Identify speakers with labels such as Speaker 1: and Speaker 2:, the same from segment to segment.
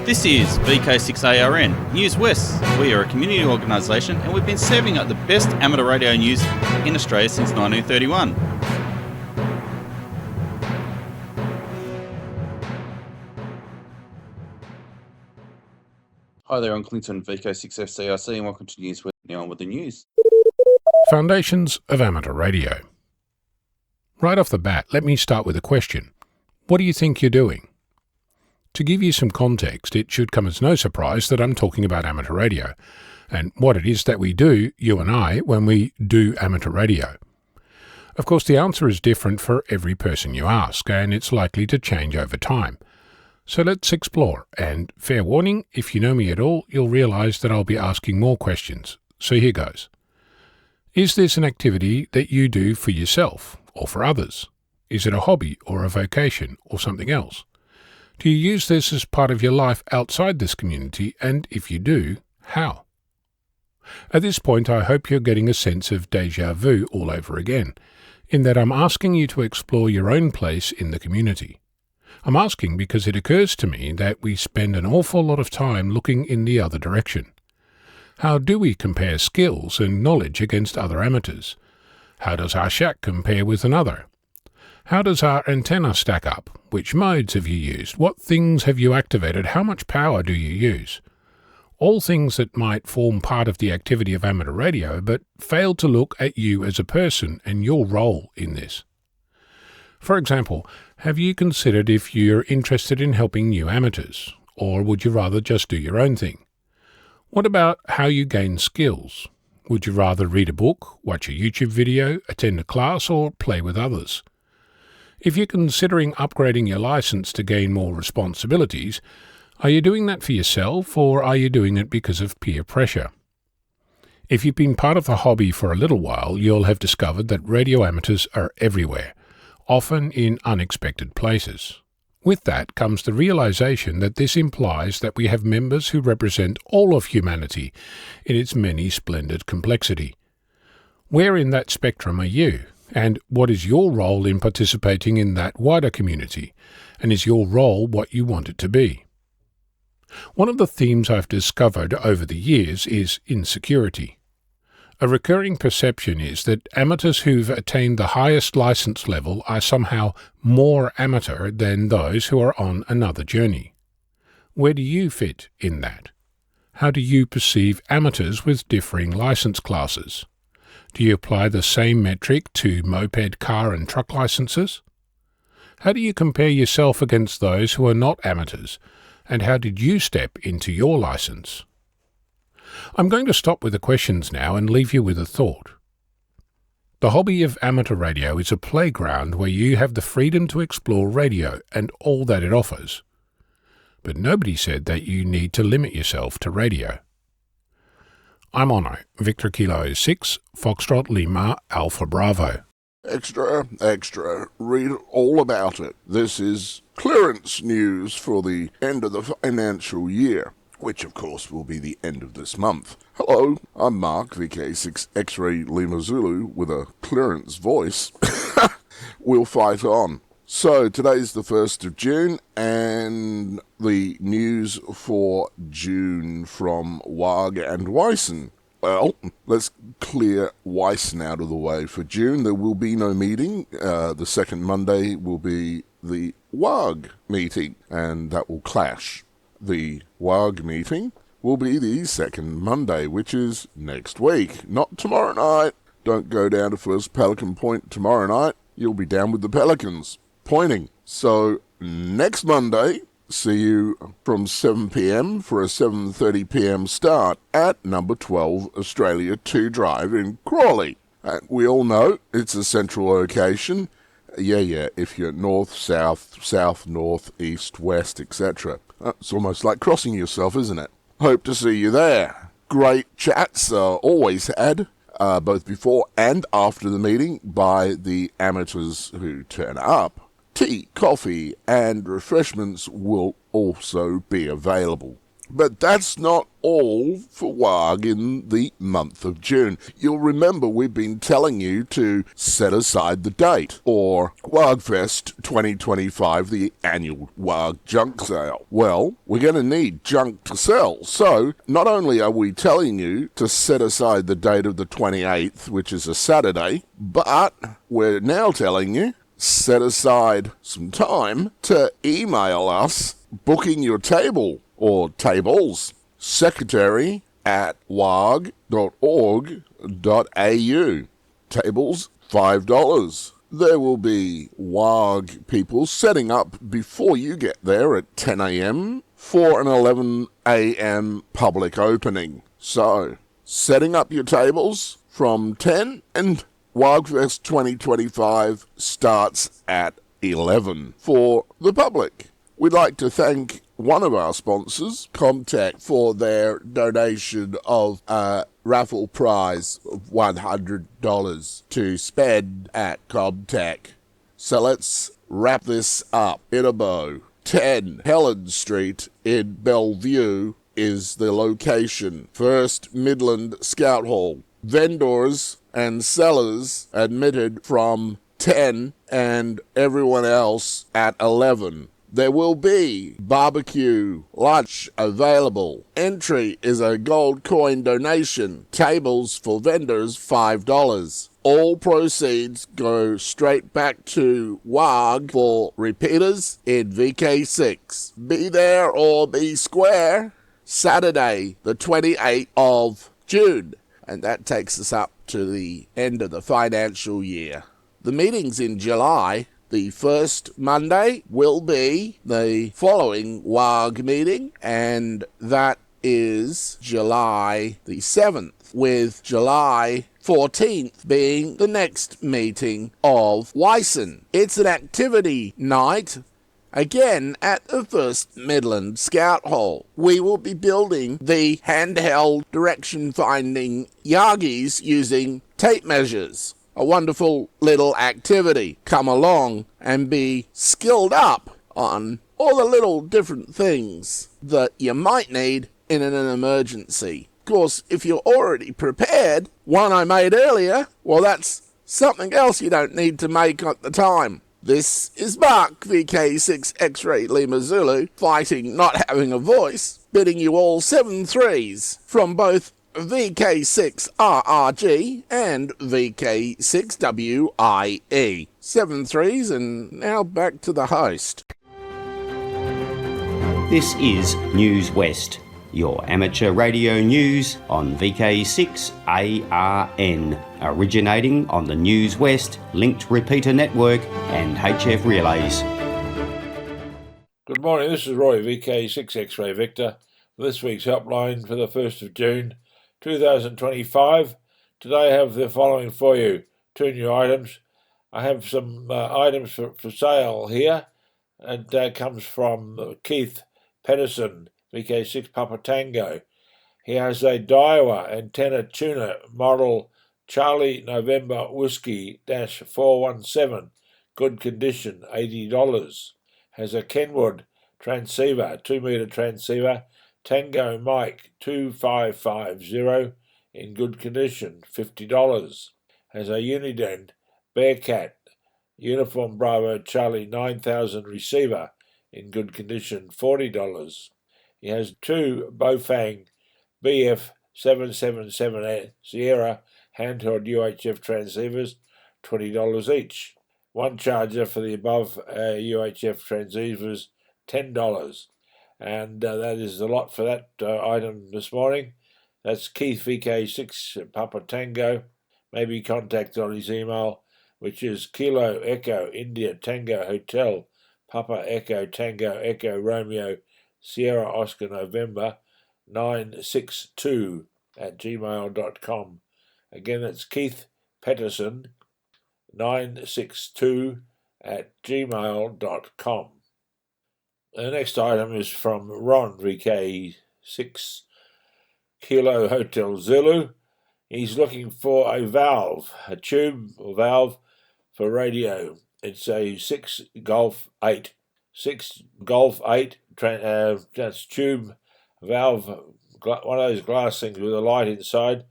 Speaker 1: This is VK6ARN, Newswest. We are a community organisation and we've been serving up the best amateur radio news in Australia since 1931. Hi there, I'm Clinton, VK6FCRC, and welcome to Newswest. Now on with the news.
Speaker 2: Foundations of Amateur Radio. Right off the bat, let me start with a question. What do you think you're doing? To give you some context, it should come as no surprise that I'm talking about amateur radio, and what it is that we do, you and I, when we do amateur radio. Of course, the answer is different for every person you ask, and it's likely to change over time. So let's explore, and fair warning, if you know me at all, you'll realise that I'll be asking more questions. So here goes. Is this an activity that you do for yourself, or for others? Is it a hobby, or a vocation, or something else? Do you use this as part of your life outside this community, and if you do, how? At this point, I hope you're getting a sense of déjà vu all over again, in that I'm asking you to explore your own place in the community. I'm asking because it occurs to me that we spend an awful lot of time looking in the other direction. How do we compare skills and knowledge against other amateurs? How does our shack compare with another? How does our antenna stack up? Which modes have you used? What things have you activated? How much power do you use? All things that might form part of the activity of amateur radio, but fail to look at you as a person and your role in this. For example, have you considered if you're interested in helping new amateurs, or would you rather just do your own thing? What about how you gain skills? Would you rather read a book, watch a YouTube video, attend a class, or play with others? If you're considering upgrading your license to gain more responsibilities, are you doing that for yourself, or are you doing it because of peer pressure? If you've been part of the hobby for a little while, you'll have discovered that radio amateurs are everywhere, often in unexpected places. With that comes the realization that this implies that we have members who represent all of humanity in its many splendid complexity. Where in that spectrum are you? And what is your role in participating in that wider community? And is your role what you want it to be? One of the themes I've discovered over the years is insecurity. A recurring perception is that amateurs who've attained the highest license level are somehow more amateur than those who are on another journey. Where do you fit in that? How do you perceive amateurs with differing license classes? Do you apply the same metric to moped, car and truck licenses? How do you compare yourself against those who are not amateurs, and how did you step into your license? I'm going to stop with the questions now and leave you with a thought. The hobby of amateur radio is a playground where you have the freedom to explore radio and all that it offers. But nobody said that you need to limit yourself to radio. I'm Ono, Victor Kilo 6, Foxtrot Lima, Alpha Bravo.
Speaker 3: Extra, read all about it. This is clearance news for the end of the financial year, which of course will be the end of this month. Hello, I'm Mark, VK6 X-Ray Lima Zulu, with a clearance voice. We'll fight on. So today's the 1st of June, and the news for June from WAG and Wyson. Well, let's clear Wyson out of the way. For June, there will be no meeting. The second Monday will be the WAG meeting, and that will clash. The WAG meeting will be the second Monday, which is next week, not tomorrow night. Don't go down to First Pelican Point tomorrow night. You'll be down with the Pelicans. Pointing. So next Monday, see you from 7 p.m. for a 7:30 p.m. start at number 12 Australia 2 Drive in Crawley. And we all know it's a central location. Yeah, if you're north, south, north, east, west, etc. It's almost like crossing yourself, isn't it? Hope to see you there. Great chats always had, both before and after the meeting, by the amateurs who turn up. Tea, coffee, and refreshments will also be available. But that's not all for WAG in the month of June. You'll remember we've been telling you to set aside the date, or WAGFest 2025, the annual WAG junk sale. Well, we're going to need junk to sell, so not only are we telling you to set aside the date of the 28th, which is a Saturday, but we're now telling you set aside some time to email us booking your table or tables, secretary@wag.org.au. Tables, $5. There will be WAG people setting up before you get there at 10 a.m. for an 11 a.m. public opening. So, setting up your tables from 10, and WAGFest 2025 starts at 11 for the public. We'd like to thank one of our sponsors, Comtech, for their donation of a raffle prize of $100 to spend at Comtech. So let's wrap this up in a bow. 10 Helen Street in Bellevue is the location. First Midland Scout Hall. Vendors and sellers admitted from 10 and everyone else at 11. There will be barbecue lunch available. Entry is a gold coin donation. Tables for vendors, $5. All proceeds go straight back to WAG for repeaters in VK6. Be there or be square. Saturday, the 28th of June. And that takes us up to the end of the financial year. The meetings in July. The first Monday will be the following WAG meeting, and that is July the 7th, with July 14th being the next meeting of WISON. It's an activity night, again at the First Midland Scout Hall. We will be building the handheld direction-finding Yagis using tape measures. A wonderful little activity. Come along and be skilled up on all the little different things that you might need in an emergency. Of course, if you're already prepared, one I made earlier, well, that's something else you don't need to make at the time. This is Mark, VK6 X-Ray Lima Zulu, fighting not having a voice, bidding you all 7 threes from both VK6RRG and VK6WIE. 7 threes, and now back to the host.
Speaker 4: This is Newswest, your amateur radio news on VK6ARN, originating on the Newswest linked repeater network and HF relays.
Speaker 5: Good morning, this is Roy, VK6 X-Ray Victor, for this week's helpline for the 1st of June 2025. Today I have the following for you. 2 new items. I have some items for sale here, and comes from Keith Pedersen, VK6 Papa Tango. He has a Daiwa antenna tuner model Charlie November Whiskey -417, good condition, $80. Has a Kenwood transceiver, 2-meter transceiver, Tango Mike 2550, in good condition, $50. Has a Uniden Bearcat Uniform Bravo Charlie 9000 receiver, in good condition, $40. He has 2 Bofang BF 777 Sierra handheld UHF transceivers, $20 each. 1 charger for the above UHF transceivers, $10. And that is the lot for that item this morning. That's Keith VK6 Papa Tango. Maybe contact on his email, which is Kilo Echo India Tango Hotel Papa Echo Tango Echo Romeo Sierra Oscar November 962 @gmail.com. Again, that's Keith Peterson 962 @gmail.com. The next item is from Ron, VK6 Kilo Hotel Zulu. He's looking for a valve, a tube or valve for radio. It's a 6 Golf 8. 6 Golf 8, that's tube valve, one of those glass things with a light inside.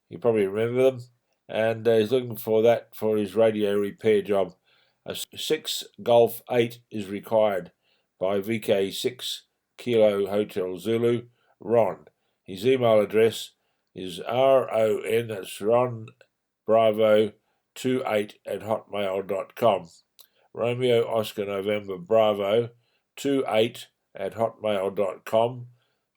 Speaker 5: You probably remember them. And he's looking for that for his radio repair job. A 6 Golf 8 is required by VK6 Kilo Hotel Zulu, Ron. His email address is RON, that's Ron Bravo 28@hotmail.com. Romeo Oscar November Bravo 28@hotmail.com,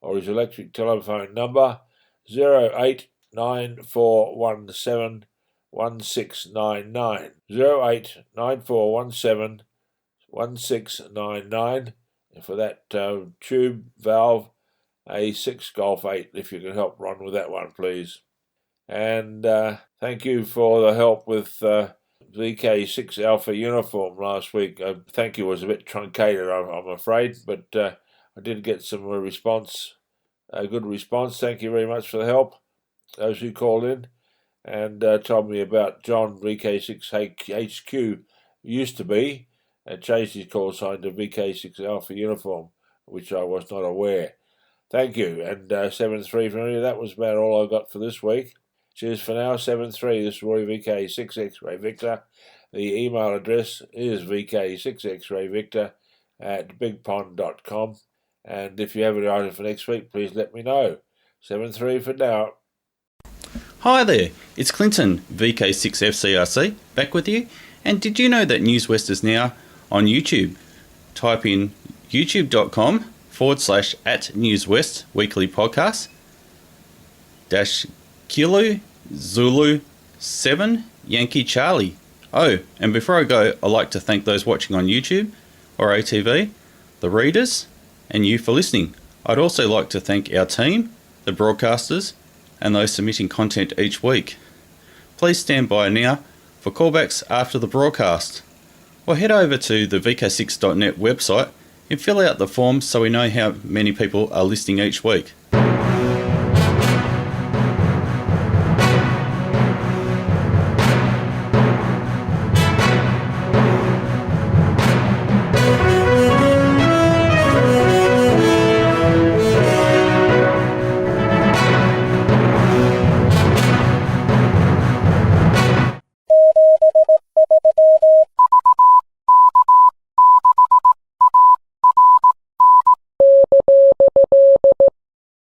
Speaker 5: or his electric telephone number 089417 1699, 089417 1699, and for that tube valve, a 6 Golf 8, if you can help Ron with that one, please. And thank you for the help with VK6 Alpha uniform last week. Thank you was a bit truncated, I'm afraid, but I did get some response, a good response. Thank you very much for the help, those who called in and told me about John, VK6 HQ used to be, and changed his call sign to VK6 Alpha uniform, which I was not aware. Thank you, and 7-3 for me. That was about all I got for this week. Cheers for now, 7-3. This is Roy VK6 X-Ray Victor. The email address is vk6xrayvictor@bigpond.com. And if you have any item for next week, please let me know. 7-3 for now.
Speaker 1: Hi there, it's Clinton, VK6FCRC, back with you. And did you know that Newswest is now on YouTube? Type in youtube.com/@Newswest weekly podcast -Kilo Zulu 7 Yankee Charlie. Oh, and before I go, I'd like to thank those watching on YouTube or ATV, the readers, and you for listening. I'd also like to thank our team, the broadcasters, and those submitting content each week. Please stand by now for callbacks after the broadcast, or head over to the vk6.net website and fill out the form so we know how many people are listening each week.